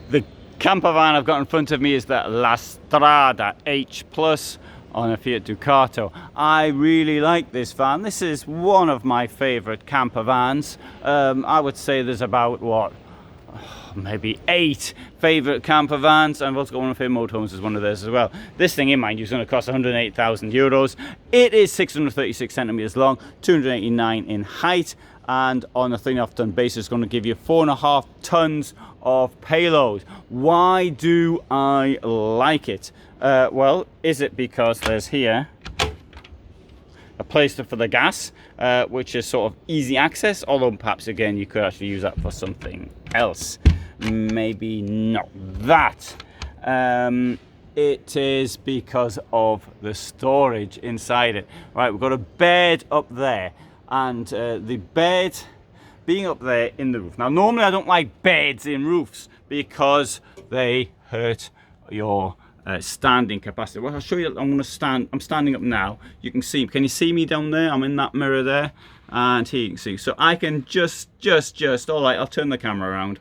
The camper van I've got in front of me is the Strada H Plus on a Fiat Ducato. I really like this van. This is one of my favorite camper vans. I would say there's about, what, maybe 8 favorite camper vans, and I've also got one of my motorhomes as one of theirs as well. This thing, in mind you, is going to cost 108,000 euros. It is 636 centimeters long, 289 in height, and on a 3.5-ton basis is going to give you 4.5 tons of payload. Why do I like it? Well, is it because there's here a place for the gas, which is sort of easy access, although perhaps again you could actually use that for something else. Maybe not that. It is because of the storage inside it. Right, we've got a bed up there, and the bed being up there in the roof. Now normally I don't like beds in roofs because they hurt your standing capacity. Well, I'll show you. I'm standing up now. You can see. Can you see me down there? I'm in that mirror there, and here you can see. So I can just. All right, I'll turn the camera around.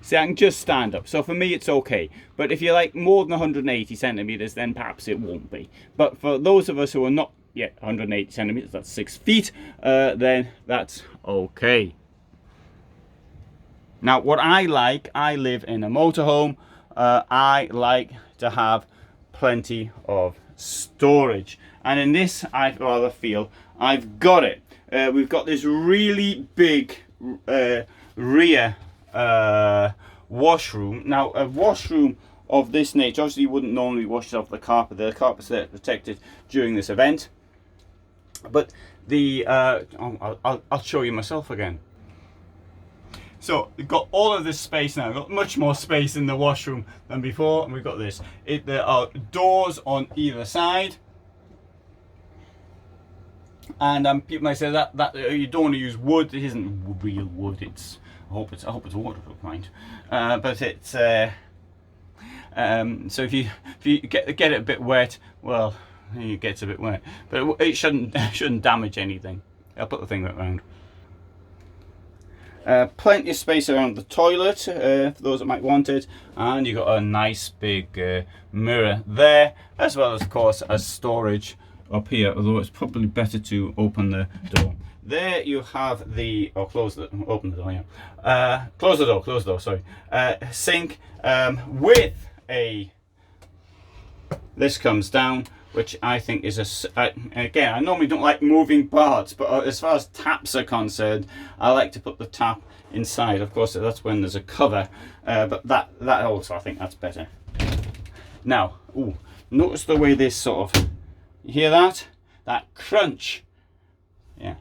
See, I can just stand up. So for me, it's okay. But if you're like more than 180 centimeters, then perhaps it won't be. But for those of us who are not yet 180 centimeters, that's 6 feet, then that's okay. Now, what I like, I live in a motorhome. I like to have plenty of storage, and in this I rather feel I've got it. We've got this really big rear washroom. Now a washroom of this nature, obviously you wouldn't normally wash off the carpet. The carpet's there to protect it during this event, but the I'll show you myself again. So we've got all of this space now. We've got much more space in the washroom than before, and we've got this. There are doors on either side, and people might say that you don't want to use wood. It isn't real wood. It's I hope it's a waterproof, mind. But it's so if you get it a bit wet, well, it gets a bit wet, but it shouldn't damage anything. I'll put the thing around. Plenty of space around the toilet for those that might want it, and you've got a nice big mirror there, as well as, of course, as storage up here, although it's probably better to open the door. There you have the, open the door, yeah. Close the door, sorry. Sink with this comes down, which I think is again, I normally don't like moving parts, but as far as taps are concerned, I like to put the tap inside. Of course, that's when there's a cover, but that also, I think that's better. Now, notice the way this sort of, you hear that crunch? Yeah.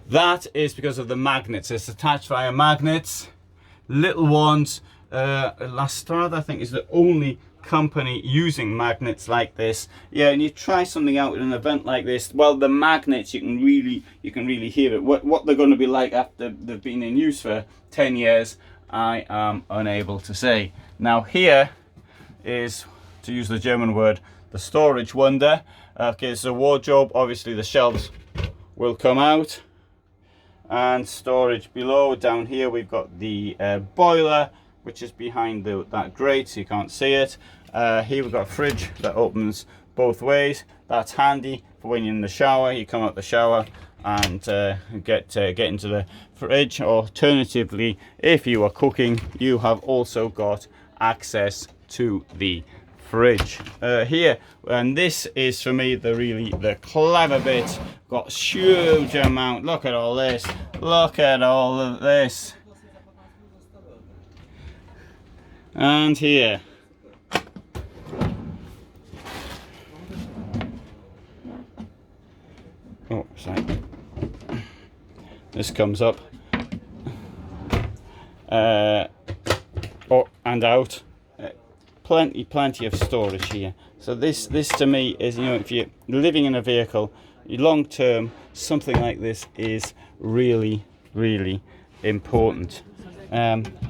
That is because of the magnets. It's attached via magnets, little ones. La Strada, I think, is the only company using magnets like this. Yeah, and you try something out at an event like this, well, the magnets, you can really hear it. What they're going to be like after they've been in use for 10 years, I am unable to say. Now here is, to use the German word, the storage wonder. Okay, so wardrobe, obviously the shelves will come out, and storage below. Down here we've got the boiler, which is behind that grate, so you can't see it. Here we've got a fridge that opens both ways. That's handy for when you're in the shower. You come out the shower and get into the fridge. Alternatively, if you are cooking, you have also got access to the fridge here, and this is for me the clever bit. Got huge amount. Look at all this. Look at all of this. And here, sorry, this comes up and out. Plenty of storage here. So this to me is, if you're living in a vehicle long term, something like this is really important.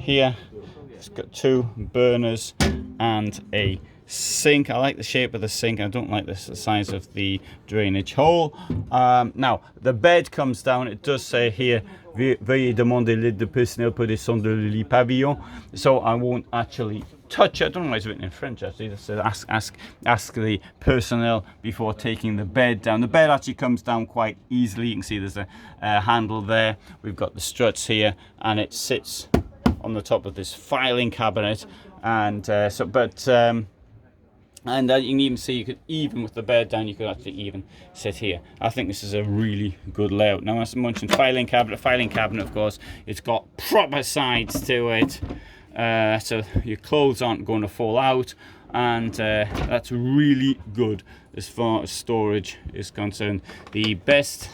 Here it's got 2 burners and a sink. I like the shape of the sink. I don't like the size of the drainage hole. Now the bed comes down. It does say here, veuillez demander l'aide de personnel pour descendre le lit pavillon. So I won't actually touch it. I don't know why it's written in French actually. It says ask the personnel before taking the bed down. The bed actually comes down quite easily. You can see there's a handle there. We've got the struts here, and it sits on the top of this filing cabinet. And and you can even see, you could, even with the bed down, you could actually even sit here. I think this is a really good layout. Now, as I mentioned, filing cabinet, of course, it's got proper sides to it, so your clothes aren't going to fall out, and that's really good as far as storage is concerned. The best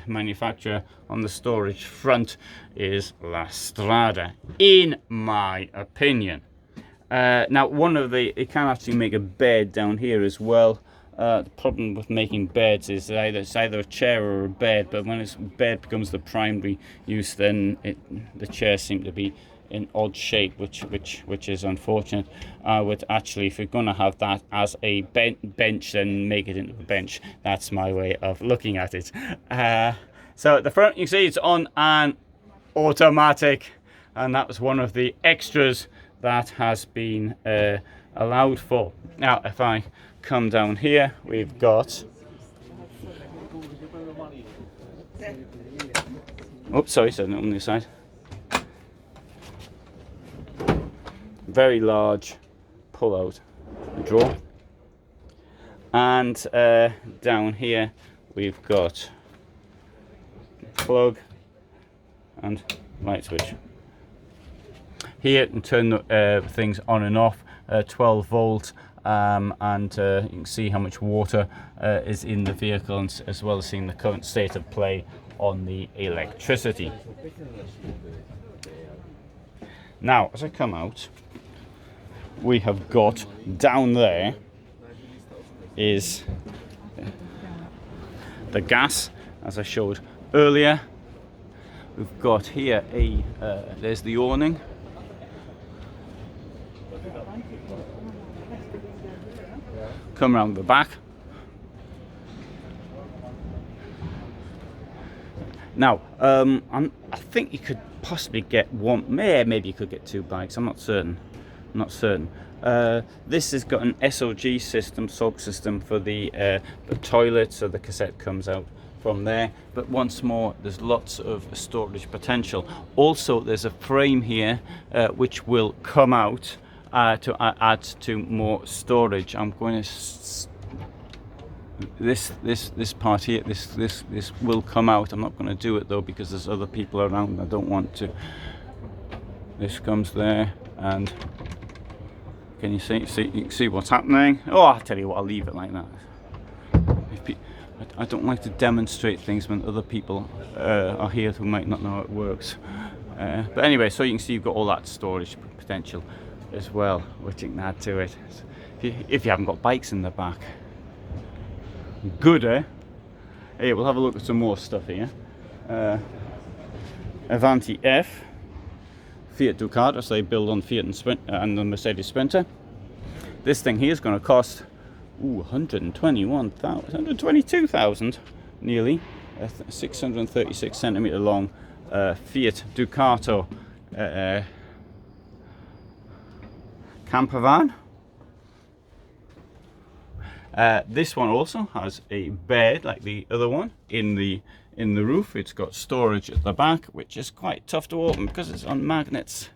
manufacturer on the storage front is La Strada, in my opinion. Now, it can actually make a bed down here as well. The problem with making beds is it's either a chair or a bed, but when a bed becomes the primary use, then the chairs seem to be in odd shape, which is unfortunate. I would actually, if you're going to have that as a bench, then make it into a bench. That's my way of looking at it. So at the front, you can see it's on an automatic, and that was one of the extras that has been allowed for. Now, if I come down here, we've got, oops, sorry, so on this side. Very large pull-out drawer, and down here we've got plug and light switch. Here you can turn things on and off, 12 volt, and you can see how much water is in the vehicle, and as well as seeing the current state of play on the electricity. Now, as I come out, we have got down there is the gas, as I showed earlier. We've got here there's the awning. Come around the back. Now, I think you could possibly get one, maybe you could get two bikes, I'm not certain. This has got an SOG system, SOG system for the toilet, so the cassette comes out from there. But once more, there's lots of storage potential. Also, there's a frame here which will come out to add to more storage. I'm going to this part here, this will come out. I'm not going to do it though because there's other people around and I don't want to. This comes there, and can you see you can see what's happening? Oh, I'll tell you what, I'll leave it like that. I don't like to demonstrate things when other people are here who might not know how it works. But anyway, so you can see you've got all that storage potential as well, which you can add to it if you haven't got bikes in the back. Good, eh? Hey, we'll have a look at some more stuff here. Avanti F, Fiat Ducato, so they build on Fiat and the Mercedes Sprinter. This thing here is going to cost 122,000 nearly. 636 centimetre long Fiat Ducato campervan. This one also has a bed like the other one in the roof. It's got storage at the back, which is quite tough to open because it's on magnets,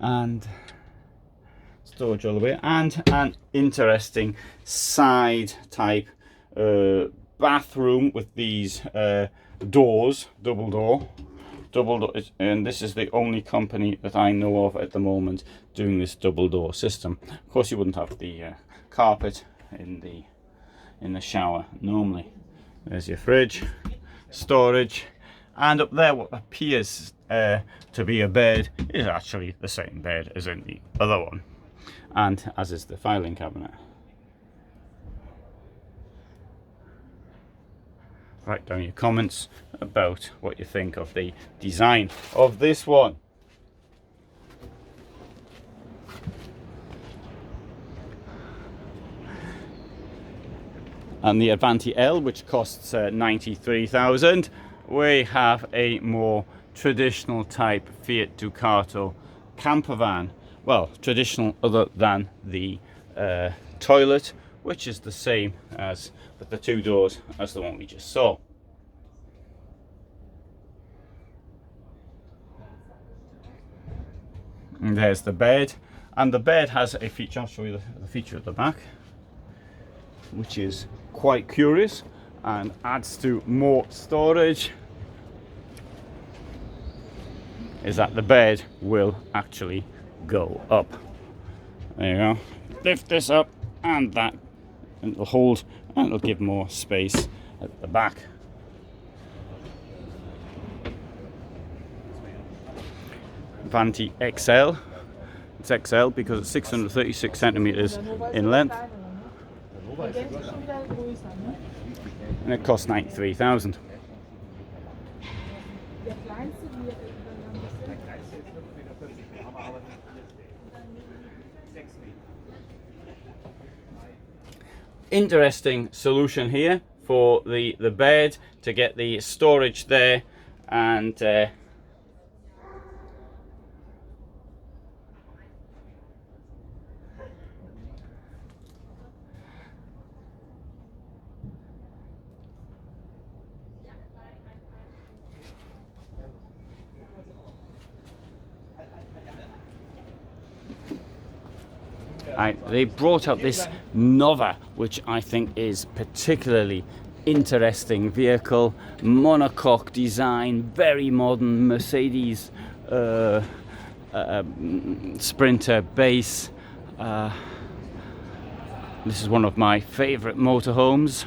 and storage all the way, and an interesting side type bathroom with these doors, double door, and this is the only company that I know of at the moment doing this double door system. Of course, you wouldn't have the carpet in the shower normally. There's your fridge, storage, and up there what appears to be a bed is actually the same bed as in the other one, and as is the filing cabinet. Write down your comments about what you think of the design of this one. and the Avanti L, which costs 93,000. We have a more traditional type Fiat Ducato campervan. Well, traditional other than the toilet, which is the same as with the 2 doors as the one we just saw. And there's the bed, and the bed has a feature. I'll show you the feature at the back, which is quite curious and adds to more storage, is that the bed will actually go up. There you go. Lift this up and that, and it'll hold, and it'll give more space at the back. Avanti XL. It's XL because it's 636 centimetres in length, and it costs 93,000. Interesting solution here for the bed to get the storage there, and they brought out this Nova, which I think is particularly interesting vehicle. Monocoque design, very modern Mercedes Sprinter base. This is one of my favorite motorhomes,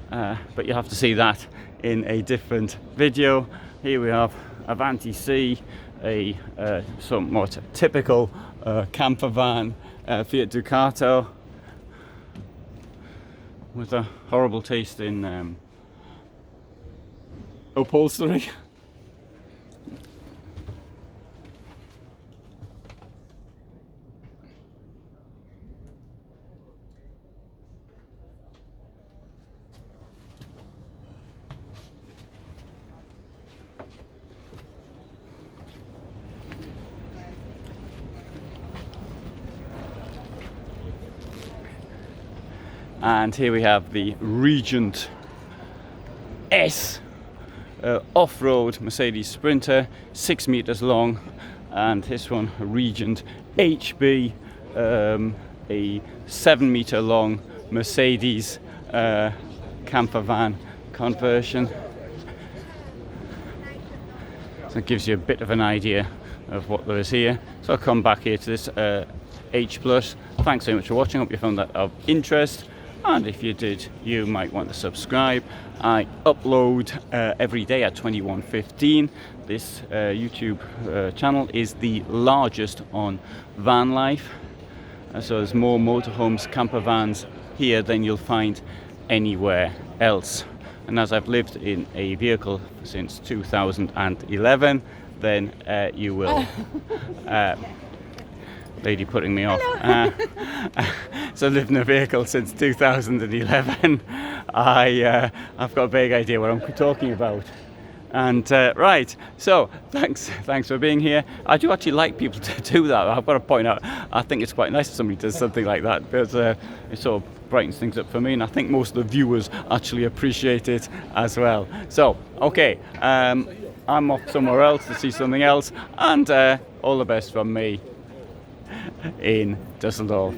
but you have to see that in a different video. Here we have Avanti C, a somewhat typical campervan Fiat Ducato with a horrible taste in upholstery. And here we have the Regent S off-road Mercedes Sprinter, 6 meters long, and this one Regent HB, a 7 meter long Mercedes campervan conversion. So it gives you a bit of an idea of what there is here. So I'll come back here to this H Plus. Thanks so much for watching. I hope you found that of interest. And if you did, you might want to subscribe. I upload every day at 21:15. This YouTube channel is the largest on van life. So there's more motorhomes, campervans here than you'll find anywhere else. And as I've lived in a vehicle since 2011, then you will... lady putting me off. So I've lived in a vehicle since 2011. I've got a vague idea what I'm talking about. And right, so thanks for being here. I do actually like people to do that. I've got to point out, I think it's quite nice if somebody does something like that, because it sort of brightens things up for me, and I think most of the viewers actually appreciate it as well. So, okay, I'm off somewhere else to see something else, and all the best from me in Düsseldorf.